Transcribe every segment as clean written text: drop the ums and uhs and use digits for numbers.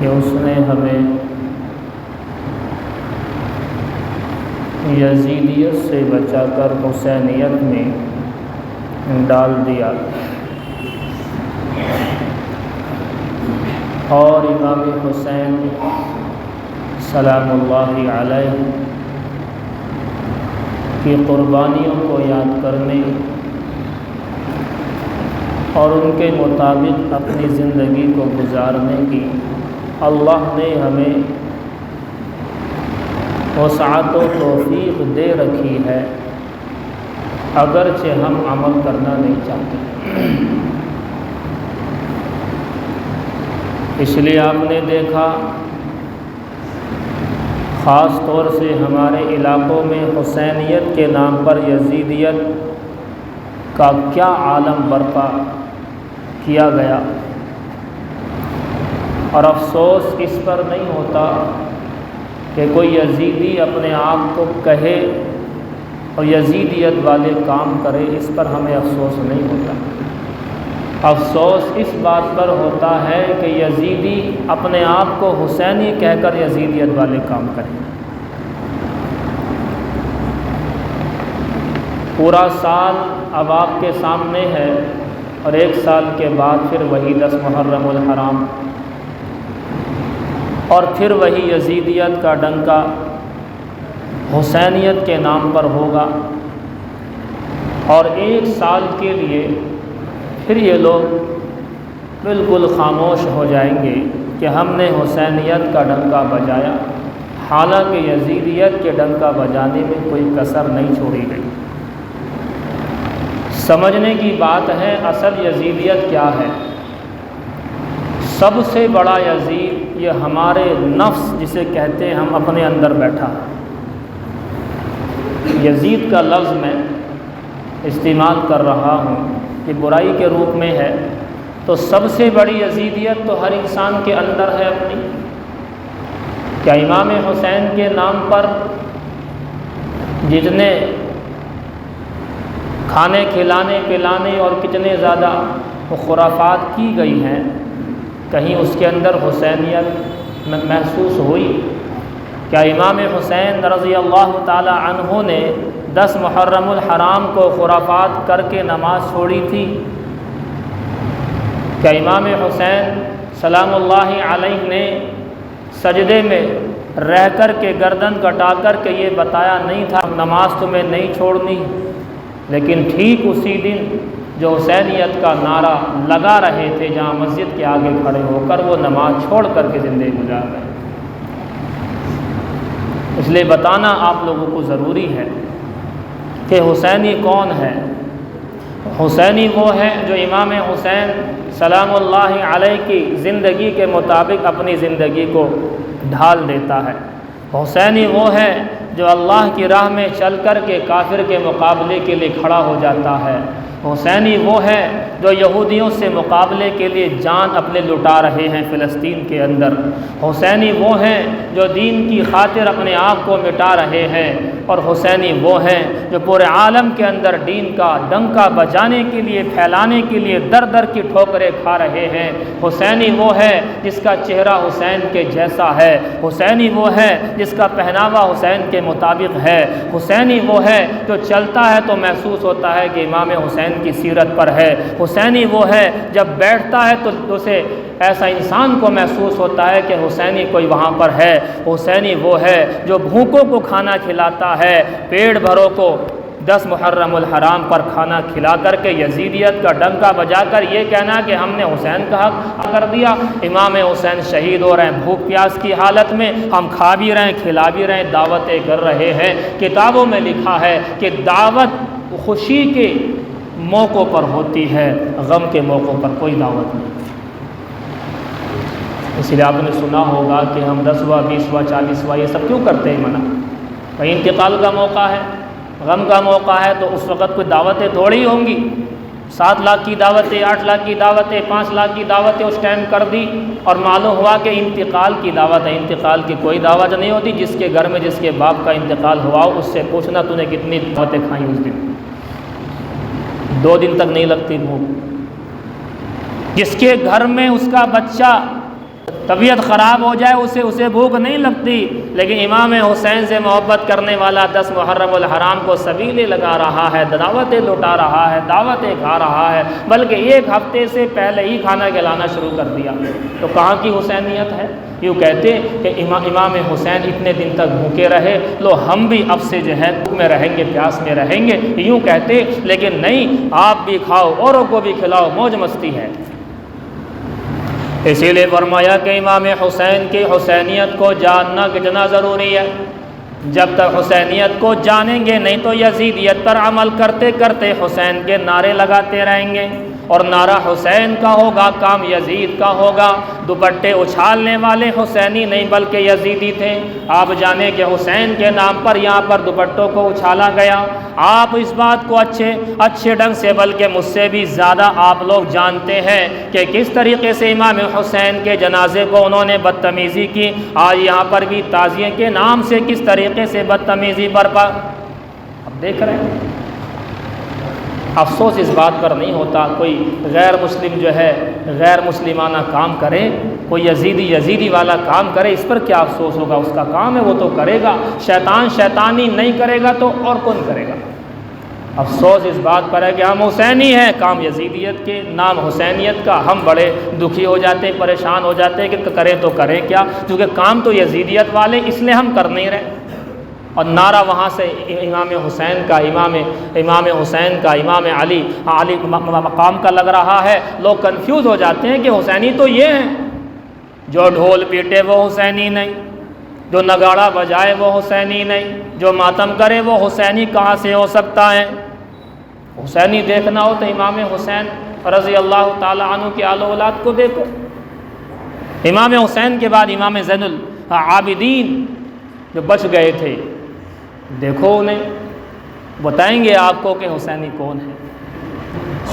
کہ اس نے ہمیں یزیدیت سے بچا کر حسینیت میں ڈال دیا، اور امام حسین سلام اللہ علیہ کی قربانیوں کو یاد کرنے اور ان کے مطابق اپنی زندگی کو گزارنے کی اللہ نے ہمیں وسعت و توفیق دے رکھی ہے، اگرچہ ہم عمل کرنا نہیں چاہتے۔ اس لیے آپ نے دیکھا خاص طور سے ہمارے علاقوں میں حسینیت کے نام پر یزیدیت کا کیا عالم برپا کیا گیا، اور افسوس اس پر نہیں ہوتا کہ کوئی یزیدی اپنے آپ کو کہے اور یزیدیت والے کام کرے، اس پر ہمیں افسوس نہیں ہوتا۔ افسوس اس بات پر ہوتا ہے کہ یزیدی اپنے آپ کو حسینی کہہ کر یزیدیت والے کام کریں۔ پورا سال اب آپ کے سامنے ہے، اور ایک سال کے بعد پھر وہی 10 محرم الحرام، اور پھر وہی یزیدیت کا ڈنکا حسینیت کے نام پر ہوگا، اور ایک سال کے لیے پھر یہ لوگ بالکل خاموش ہو جائیں گے کہ ہم نے حسینیت کا ڈنکا بجایا، حالانکہ یزیدیت کے ڈنکا بجانے میں کوئی کسر نہیں چھوڑی گئی۔ سمجھنے کی بات ہے اصل یزیدیت کیا ہے۔ سب سے بڑا یزید یہ ہمارے نفس جسے کہتے ہیں ہم اپنے اندر بیٹھا۔ یزید کا لفظ میں استعمال کر رہا ہوں کہ برائی کے روپ میں ہے، تو سب سے بڑی یزیدیت تو ہر انسان کے اندر ہے اپنی۔ کیا امام حسین کے نام پر جتنے کھانے کھلانے پلانے اور کتنے زیادہ خرافات کی گئی ہیں، کہیں اس کے اندر حسینیت محسوس ہوئی؟ کیا امام حسین رضی اللہ تعالی عنہ نے 10 محرم الحرام کو خرافات کر کے نماز چھوڑی تھی؟ کیا امام حسین سلام اللہ علیہ نے سجدے میں رہ کر کے گردن کٹا کر کے یہ بتایا نہیں تھا نماز تمہیں نہیں چھوڑنی؟ لیکن ٹھیک اسی دن جو حسینیت کا نعرہ لگا رہے تھے جہاں مسجد کے آگے کھڑے ہو کر وہ نماز چھوڑ کر کے زندگی گزار رہے۔ اس لیے بتانا آپ لوگوں کو ضروری ہے کہ حسینی کون ہے۔ حسینی وہ ہے جو امام حسین سلام اللہ علیہ کی زندگی کے مطابق اپنی زندگی کو ڈھال دیتا ہے۔ حسینی وہ ہے جو اللہ کی راہ میں چل کر کے کافر کے مقابلے کے لیے کھڑا ہو جاتا ہے۔ حسینی وہ ہے جو یہودیوں سے مقابلے کے لیے جان اپنے لٹا رہے ہیں فلسطین کے اندر۔ حسینی وہ ہیں جو دین کی خاطر اپنے آپ کو مٹا رہے ہیں، اور حسینی وہ ہیں جو پورے عالم کے اندر دین کا ڈنکا بجانے کے لیے پھیلانے کے لیے در در کی ٹھوکریں کھا رہے ہیں۔ حسینی وہ ہے جس کا چہرہ حسین کے جیسا ہے۔ حسینی وہ ہے جس کا پہناوا حسین کے مطابق ہے۔ حسینی وہ ہے جو چلتا ہے تو محسوس ہوتا ہے کہ امام حسین کی سیرت پر ہے۔ حسینی وہ ہے جب بیٹھتا ہے تو اسے ایسا انسان کو محسوس ہوتا ہے کہ حسینی کوئی وہاں پر ہے۔ حسینی وہ ہے جو بھوکوں کو کھانا کھلاتا ہے، پیٹ بھروں کو 10 محرم الحرام پر کھانا کھلا کر کے یزیدیت کا ڈنکا بجا کر یہ کہنا کہ ہم نے حسین کا حق کر دیا، امام حسین شہید ہو رہے ہیں بھوک پیاس کی حالت میں، ہم کھا بھی رہے ہیں کھلا بھی رہے ہیں دعوتیں کر رہے ہیں۔ کتابوں میں لکھا ہے کہ دعوت خوشی کے موقعوں پر ہوتی ہے، غم کے موقعوں پر کوئی دعوت نہیں۔ اس لیے آپ نے سنا ہوگا کہ ہم 10واں 20واں 40واں یہ سب کیوں کرتے ہیں منع؟ بھائی انتقال کا موقع ہے، غم کا موقع ہے، تو اس وقت کوئی دعوتیں تھوڑی ہوں گی۔ 7 لاکھ کی دعوتیں، 8 لاکھ کی دعوتیں، 5 لاکھ کی دعوتیں اس ٹائم کر دی، اور معلوم ہوا کہ انتقال کی دعوت ہے۔ انتقال کی کوئی دعوت نہیں ہوتی۔ جس کے گھر میں جس کے باپ کا انتقال ہوا ہو اس سے پوچھنا تو نے کتنی دعوتیں کھائیں اس دن، 2 دن تک نہیں لگتی بھوک۔ جس کے گھر میں اس کا بچہ طبیعت خراب ہو جائے اسے بھوک نہیں لگتی، لیکن امام حسین سے محبت کرنے والا 10 محرم الحرام کو سبیلے لگا رہا ہے، دعوتیں لوٹا رہا ہے، دعوتیں کھا رہا ہے، بلکہ ایک ہفتے سے پہلے ہی کھانا کھلانا شروع کر دیا۔ تو کہاں کی حسینیت ہے؟ یوں کہتے کہ امام حسین اتنے دن تک بھوکے رہے، لو ہم بھی اب سے جو ہے بھوک میں رہیں گے، پیاس میں رہیں گے، یوں کہتے، لیکن نہیں، آپ بھی کھاؤ، اوروں کو بھی کھلاؤ، موج مستی ہے۔ اسی لیے فرمایا کہ امام حسین کی حسینیت کو جاننا کتنا ضروری ہے۔ جب تک حسینیت کو جانیں گے نہیں تو یزیدیت پر عمل کرتے کرتے حسین کے نعرے لگاتے رہیں گے، اور نعرہ حسین کا ہوگا، کام یزید کا ہوگا۔ دوپٹے اچھالنے والے حسینی نہیں بلکہ یزیدی تھے۔ آپ جانیں کہ حسین کے نام پر یہاں پر دوپٹوں کو اچھالا گیا۔ آپ اس بات کو اچھے ڈھنگ سے، بلکہ مجھ سے بھی زیادہ آپ لوگ جانتے ہیں کہ کس طریقے سے امام حسین کے جنازے کو انہوں نے بدتمیزی کی۔ آج یہاں پر بھی تعزیے کے نام سے کس طریقے سے بدتمیزی برپا، اب دیکھ رہے ہیں۔ افسوس اس بات پر نہیں ہوتا کوئی غیر مسلم جو ہے غیر مسلمانہ کام کرے، کوئی یزیدی والا کام کرے، اس پر کیا افسوس ہوگا؟ اس کا کام ہے، وہ تو کرے گا۔ شیطانی نہیں کرے گا تو اور کون کرے گا؟ افسوس اس بات پر ہے کہ ہم حسینی ہیں، کام یزیدیت کے، نام حسینیت کا، ہم بڑے دکھی ہو جاتے ہیں، پریشان ہو جاتے ہیں کہ کریں تو کریں کیا، کیونکہ کام تو یزیدیت والے، اس لیے ہم کر نہیں رہے۔ اور نعرہ وہاں سے امام حسین کا، امام حسین کا، امام علی مقام کا لگ رہا ہے۔ لوگ کنفیوز ہو جاتے ہیں کہ حسینی تو یہ ہیں، جو ڈھول پیٹے وہ حسینی نہیں، جو نگاڑا بجائے وہ حسینی نہیں، جو ماتم کرے وہ حسینی کہاں سے ہو سکتا ہے؟ حسینی دیکھنا ہو تو امام حسین رضی اللہ تعالی عنہ کے آل و اولاد کو دیکھو۔ امام حسین کے بعد امام زین العابدین جو بچ گئے تھے، دیکھو انہیں، بتائیں گے آپ کو کہ حسینی کون ہے۔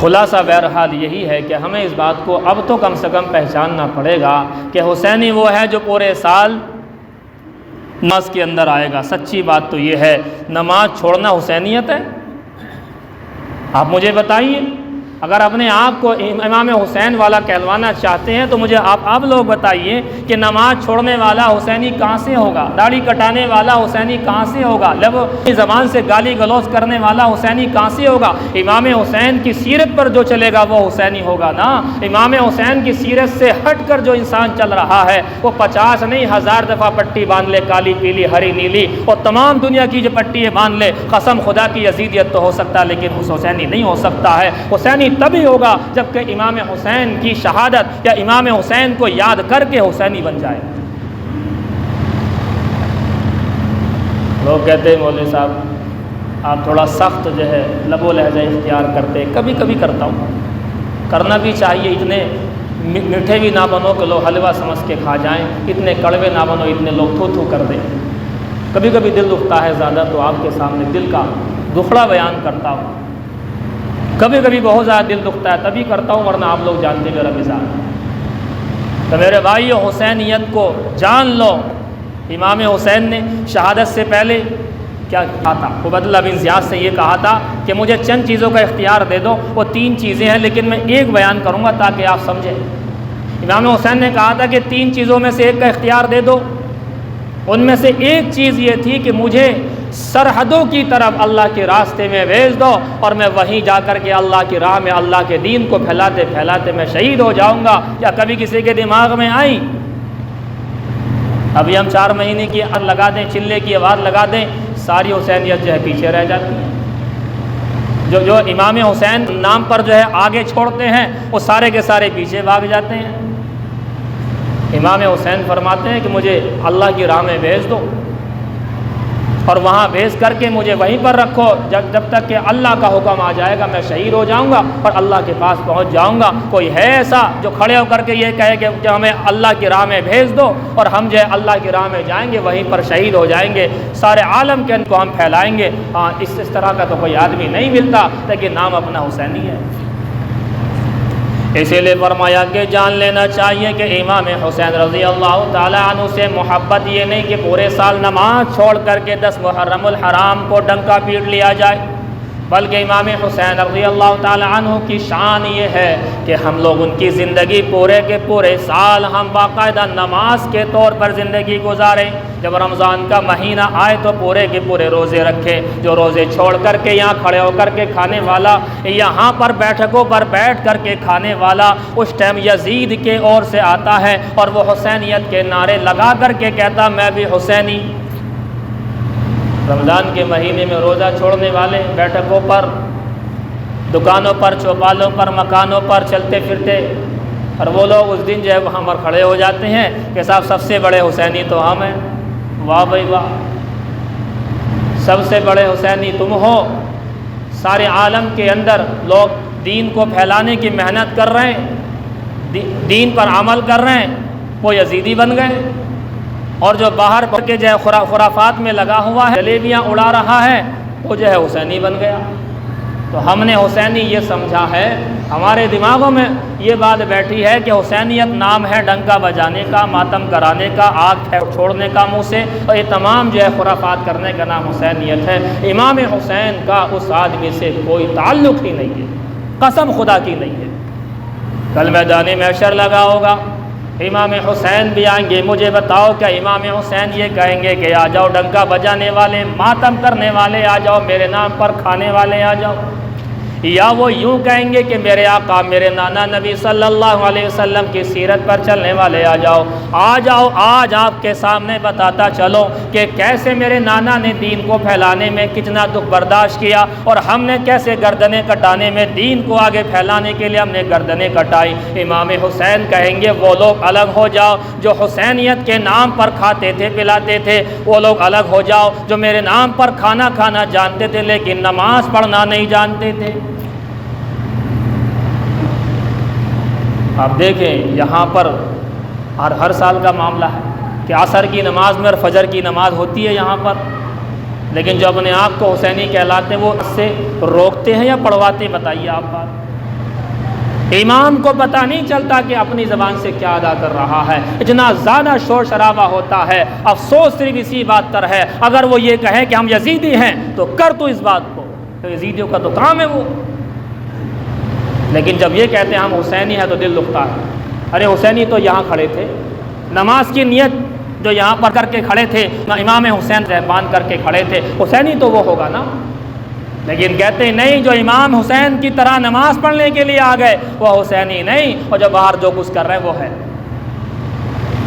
خلاصہ بہرحال یہی ہے کہ ہمیں اس بات کو اب تو کم سے کم پہچاننا پڑے گا کہ حسینی وہ ہے جو پورے سال نماز کے اندر آئے گا۔ سچی بات تو یہ ہے، نماز چھوڑنا حسینیت ہے؟ آپ مجھے بتائیے، اگر اپنے آپ کو امام حسین والا کہلوانا چاہتے ہیں تو مجھے آپ لوگ بتائیے کہ نماز چھوڑنے والا حسینی کہاں سے ہوگا؟ داڑھی کٹانے والا حسینی کہاں سے ہوگا؟ لب زبان سے گالی گلوچ کرنے والا حسینی کہاں سے ہوگا؟ امام حسین کی سیرت پر جو چلے گا وہ حسینی ہوگا نا۔ امام حسین کی سیرت سے ہٹ کر جو انسان چل رہا ہے وہ 50 نہیں 1000 دفعہ پٹی باندھ لے، کالی پیلی ہری نیلی، اور تمام دنیا کی جو پٹی باندھ لے، قسم خدا کی یزیدیت تو ہو سکتا لیکن اس حسینی نہیں ہو سکتا ہے۔ حسینی تبھی ہوگا جب کہ امام حسین کی شہادت یا امام حسین کو یاد کر کے حسینی بن جائے۔ لوگ کہتے ہیں مولوی صاحب آپ تھوڑا سخت جو ہے لب و لہجہ اختیار کرتے، کبھی کبھی کرتا ہوں، کرنا بھی چاہیے۔ اتنے میٹھے بھی نہ بنو کہ لوگ حلوہ سمجھ کے کھا جائیں، اتنے کڑوے نہ بنو اتنے لوگ تھو تھو کر دیں۔ کبھی کبھی دل دکھتا ہے زیادہ تو آپ کے سامنے دل کا دکھڑا بیان کرتا ہوں، کبھی کبھی بہت زیادہ دل دکھتا ہے تبھی کرتا ہوں، ورنہ آپ لوگ جانتے میرا مزاج۔ تو میرے بھائیو، حسینیت کو جان لو۔ امام حسین نے شہادت سے پہلے کیا کہا تھا؟ عبید اللہ بن زیاد سے یہ کہا تھا کہ مجھے چند چیزوں کا اختیار دے دو، وہ 3 چیزیں ہیں لیکن میں ایک بیان کروں گا تاکہ آپ سمجھیں۔ امام حسین نے کہا تھا کہ 3 چیزوں میں سے ایک کا اختیار دے دو۔ ان میں سے ایک چیز یہ تھی کہ مجھے سرحدوں کی طرف اللہ کے راستے میں بھیج دو، اور میں وہیں جا کر کے اللہ کی راہ میں اللہ کے دین کو پھیلاتے پھیلاتے میں شہید ہو جاؤں گا۔ یا کبھی کسی کے دماغ میں آئی ابھی ہم 4 مہینے کی آواز لگا دیں، چلے کی آواز لگا دیں، ساری حسینیت جو ہے پیچھے رہ جاتی ہے۔ جو امام حسین نام پر جو ہے آگے چھوڑتے ہیں وہ سارے کے سارے پیچھے بھاگ جاتے ہیں۔ امام حسین فرماتے ہیں کہ مجھے اللہ کی راہ میں بھیج دو، اور وہاں بھیج کر کے مجھے وہیں پر رکھو جب تک کہ اللہ کا حکم آ جائے گا میں شہید ہو جاؤں گا اور اللہ کے پاس پہنچ جاؤں گا۔ کوئی ہے ایسا جو کھڑے ہو کر کے یہ کہے کہ ہمیں اللہ کی راہ میں بھیج دو اور ہم جو ہے اللہ کی راہ میں جائیں گے، وہیں پر شہید ہو جائیں گے، سارے عالم کے ان کو ہم پھیلائیں گے؟ ہاں، اس طرح کا تو کوئی آدمی نہیں ملتا، لیکن نام اپنا حسینی ہے۔ اسی لیے فرمایا کہ جان لینا چاہیے کہ امام حسین رضی اللہ تعالیٰ عنہ سے محبت یہ نہیں کہ پورے سال نماز چھوڑ کر کے 10 محرم الحرام کو ڈنکا پیٹ لیا جائے، بلکہ امام حسین رضی اللہ تعالی عنہ کی شان یہ ہے کہ ہم لوگ ان کی زندگی پورے کے پورے سال ہم باقاعدہ نماز کے طور پر زندگی گزارے. جب رمضان کا مہینہ آئے تو پورے کے پورے روزے رکھے. جو روزے چھوڑ کر کے یہاں کھڑے ہو کر کے کھانے والا، یہاں پر بیٹھکوں پر بیٹھ کر کے کھانے والا، اس ٹائم یزید کے اور سے آتا ہے اور وہ حسینیت کے نعرے لگا کر کے کہتا میں بھی حسینی. رمضان کے مہینے میں روزہ چھوڑنے والے بیٹھکوں پر، دکانوں پر، چوپالوں پر، مکانوں پر چلتے پھرتے، اور وہ لوگ اس دن جو ہے وہاں پر کھڑے ہو جاتے ہیں کہ صاحب سب سے بڑے حسینی تو ہم ہیں. واہ بھائی واہ، سب سے بڑے حسینی تم ہو. سارے عالم کے اندر لوگ دین کو پھیلانے کی محنت کر رہے ہیں، دین پر عمل کر رہے ہیں، وہ یزیدی بن گئے. اور جو باہر پڑھ کے جو ہے خرافات میں لگا ہوا ہے، جلیبیاں اڑا رہا ہے، وہ جو ہے حسینی بن گیا. تو ہم نے حسینی یہ سمجھا ہے، ہمارے دماغوں میں یہ بات بیٹھی ہے کہ حسینیت نام ہے ڈنکا بجانے کا، ماتم کرانے کا، آگ چھوڑنے کا منہ سے، اور یہ تمام جو ہے خرافات کرنے کا نام حسینیت ہے. امام حسین کا اس آدمی سے کوئی تعلق ہی نہیں ہے، قسم خدا کی نہیں ہے. کل میدان محشر لگا ہوگا، امام حسین بھی آئیں گے. مجھے بتاؤ کیا امام حسین یہ کہیں گے کہ آ جاؤ ڈنکا بجانے والے، ماتم کرنے والے آ جاؤ، میرے نام پر کھانے والے آ جاؤ؟ یا وہ یوں کہیں گے کہ میرے آقا، میرے نانا نبی صلی اللہ علیہ وسلم کی سیرت پر چلنے والے آ جاؤ، آ جاؤ. آج آپ کے سامنے بتاتا چلو کہ کیسے میرے نانا نے دین کو پھیلانے میں کتنا دکھ برداشت کیا، اور ہم نے کیسے گردنیں کٹانے میں، دین کو آگے پھیلانے کے لیے ہم نے گردنیں کٹائی. امام حسین کہیں گے وہ لوگ الگ ہو جاؤ جو حسینیت کے نام پر کھاتے تھے پلاتے تھے، وہ لوگ الگ ہو جاؤ جو میرے نام پر کھانا کھانا جانتے تھے لیکن نماز پڑھنا نہیں جانتے تھے. آپ دیکھیں یہاں پر ہر سال کا معاملہ ہے کہ عصر کی نماز میں اور فجر کی نماز ہوتی ہے یہاں پر، لیکن جو اپنے آپ کو حسینی کہلاتے ہیں وہ اس سے روکتے ہیں یا پڑھواتے ہیں؟ بتائیے آپ بات. امام کو پتہ نہیں چلتا کہ اپنی زبان سے کیا ادا کر رہا ہے، اتنا زیادہ شور شرابہ ہوتا ہے. افسوس صرف اسی بات پر ہے، اگر وہ یہ کہے کہ ہم یزیدی ہیں تو کر تو اس بات کو، تو یزیدیوں کا تو کام ہے وہ. لیکن جب یہ کہتے ہیں ہم حسینی ہیں تو دل دکھتا ہے. ارے حسینی تو یہاں کھڑے تھے، نماز کی نیت جو یہاں پر کر کے کھڑے تھے، امام حسین رہبان کر کے کھڑے تھے، حسینی تو وہ ہوگا نا. لیکن کہتے ہیں نہیں، جو امام حسین کی طرح نماز پڑھنے کے لیے آ گئے وہ حسینی نہیں، اور جو باہر جو کچھ کر رہے ہیں وہ ہے.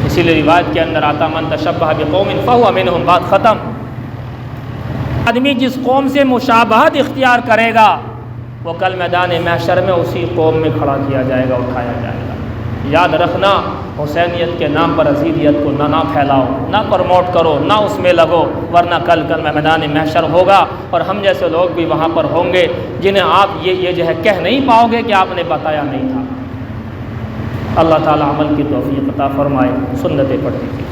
اسی لیے روایت کے اندر آتا من تشبہ بقوم فہو منہم، بات ختم. آدمی جس قوم سے مشابہت اختیار کرے گا وہ کل میدان محشر میں اسی قوم میں کھڑا کیا جائے گا، اٹھایا جائے گا. یاد رکھنا، حسینیت کے نام پر عزیزیت کو نہ پھیلاؤ، نہ پروموٹ کرو، نہ اس میں لگو، ورنہ کل میدان محشر ہوگا اور ہم جیسے لوگ بھی وہاں پر ہوں گے جنہیں آپ یہ جو ہے کہہ نہیں پاؤ گے کہ آپ نے بتایا نہیں تھا. اللہ تعالی عمل کی توفیق عطا فرمائے. سنتیں پڑھتی تھی.